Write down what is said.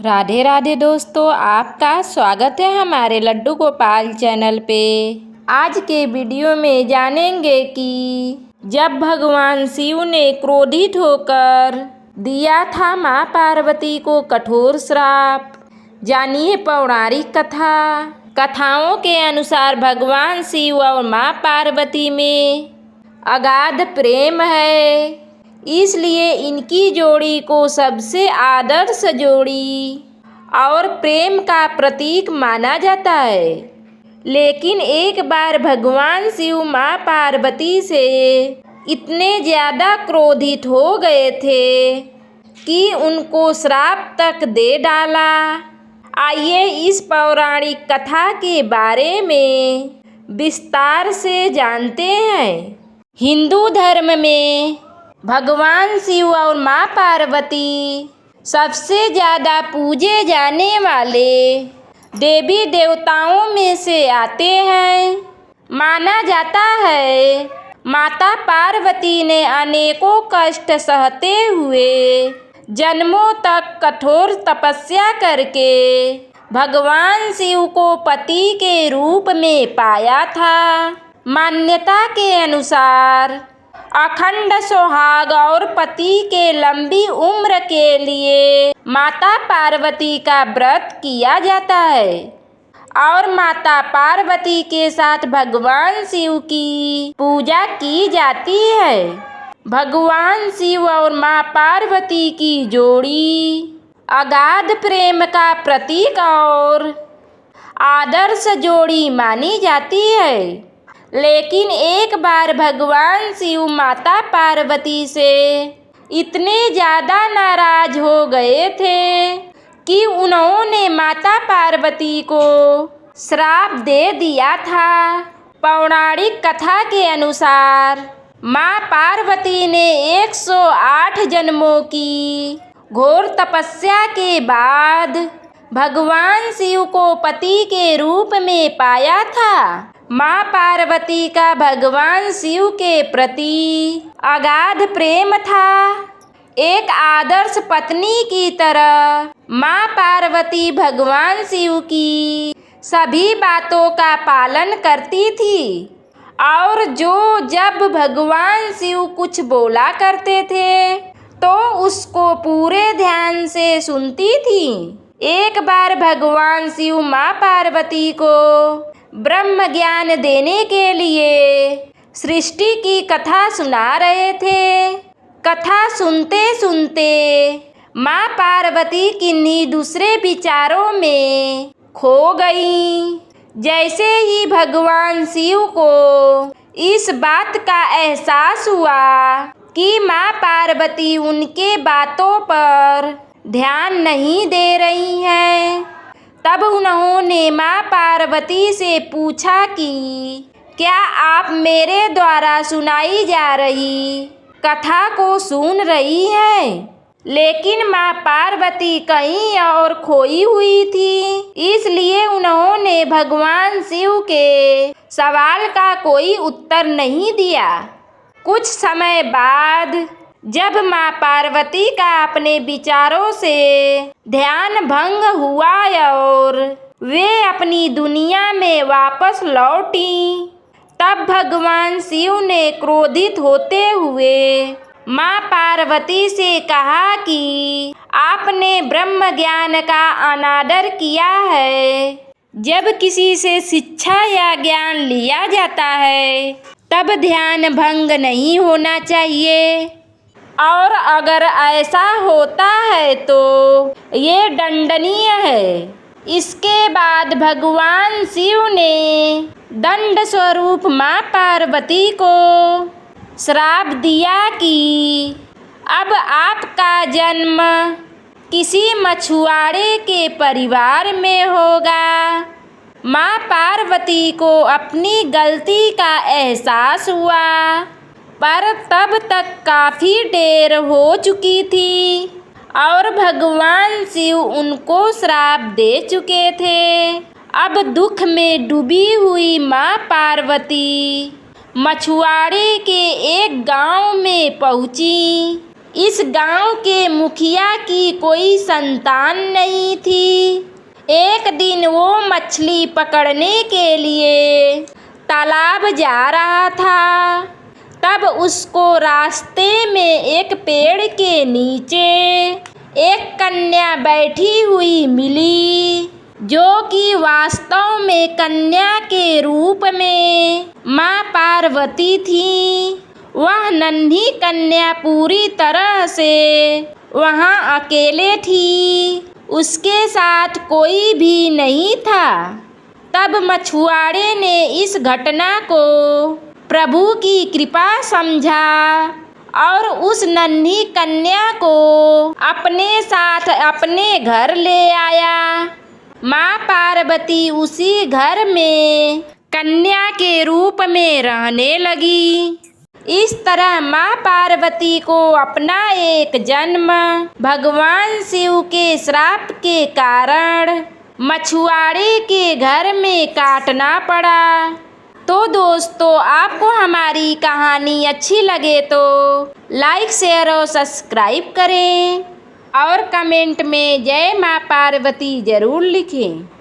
राधे राधे दोस्तों, आपका स्वागत है हमारे लड्डू गोपाल चैनल पे। आज के वीडियो में जानेंगे कि जब भगवान शिव ने क्रोधित होकर दिया था माँ पार्वती को कठोर श्राप, जानिए पौराणिक कथाओं के अनुसार भगवान शिव और माँ पार्वती में अगाध प्रेम है, इसलिए इनकी जोड़ी को सबसे आदर्श जोड़ी और प्रेम का प्रतीक माना जाता है। लेकिन एक बार भगवान शिव माँ पार्वती से इतने ज़्यादा क्रोधित हो गए थे कि उनको श्राप तक दे डाला। आइए इस पौराणिक कथा के बारे में विस्तार से जानते हैं। हिंदू धर्म में भगवान शिव और माँ पार्वती सबसे ज़्यादा पूजे जाने वाले देवी देवताओं में से आते हैं। माना जाता है माता पार्वती ने अनेकों कष्ट सहते हुए जन्मों तक कठोर तपस्या करके भगवान शिव को पति के रूप में पाया था। मान्यता के अनुसार अखंड सुहाग और पति के लंबी उम्र के लिए माता पार्वती का व्रत किया जाता है और माता पार्वती के साथ भगवान शिव की पूजा की जाती है। भगवान शिव और माँ पार्वती की जोड़ी अगाध प्रेम का प्रतीक और आदर्श जोड़ी मानी जाती है। लेकिन एक बार भगवान शिव माता पार्वती से इतने ज़्यादा नाराज हो गए थे कि उन्होंने माता पार्वती को श्राप दे दिया था। पौराणिक कथा के अनुसार माँ पार्वती ने 108 जन्मों की घोर तपस्या के बाद भगवान शिव को पति के रूप में पाया था। माँ पार्वती का भगवान शिव के प्रति अगाध प्रेम था। एक आदर्श पत्नी की तरह माँ पार्वती भगवान शिव की सभी बातों का पालन करती थी और जब भगवान शिव कुछ बोला करते थे तो उसको पूरे ध्यान से सुनती थी। एक बार भगवान शिव माँ पार्वती को ब्रह्म ज्ञान देने के लिए सृष्टि की कथा सुना रहे थे। कथा सुनते सुनते माँ पार्वती किन्हीं दूसरे विचारों में खो गई। जैसे ही भगवान शिव को इस बात का एहसास हुआ कि माँ पार्वती उनके बातों पर ध्यान नहीं दे रही हैं, तब उन्होंने माँ पार्वती से पूछा कि क्या आप मेरे द्वारा सुनाई जा रही कथा को सुन रही हैं? लेकिन माँ पार्वती कहीं और खोई हुई थी, इसलिए उन्होंने भगवान शिव के सवाल का कोई उत्तर नहीं दिया। कुछ समय बाद जब माँ पार्वती का अपने विचारों से ध्यान भंग हुआ और वे अपनी दुनिया में वापस लौटी, तब भगवान शिव ने क्रोधित होते हुए माँ पार्वती से कहा कि आपने ब्रह्म ज्ञान का अनादर किया है। जब किसी से शिक्षा या ज्ञान लिया जाता है तब ध्यान भंग नहीं होना चाहिए, और अगर ऐसा होता है तो ये दंडनीय है। इसके बाद भगवान शिव ने दंड स्वरूप माँ पार्वती को श्राप दिया कि अब आपका जन्म किसी मछुआरे के परिवार में होगा। माँ पार्वती को अपनी गलती का एहसास हुआ, पर तब तक काफ़ी देर हो चुकी थी और भगवान शिव उनको श्राप दे चुके थे। अब दुख में डूबी हुई माँ पार्वती मछुआरे के एक गांव में पहुंची। इस गांव के मुखिया की कोई संतान नहीं थी। एक दिन वो मछली पकड़ने के लिए तालाब जा रहा था। तब उसको रास्ते में एक पेड़ के नीचे एक कन्या बैठी हुई मिली, जो कि वास्तव में कन्या के रूप में माँ पार्वती थी। वह नन्ही कन्या पूरी तरह से वहाँ अकेले थी, उसके साथ कोई भी नहीं था। तब मछुआरे ने इस घटना को प्रभु की कृपा समझा और उस नन्ही कन्या को अपने साथ अपने घर ले आया। माँ पार्वती उसी घर में कन्या के रूप में रहने लगी। इस तरह माँ पार्वती को अपना एक जन्म भगवान शिव के श्राप के कारण मछुआरे के घर में काटना पड़ा। तो दोस्तों, आपको हमारी कहानी अच्छी लगे तो लाइक शेयर और सब्सक्राइब करें और कमेंट में जय माँ पार्वती ज़रूर लिखें।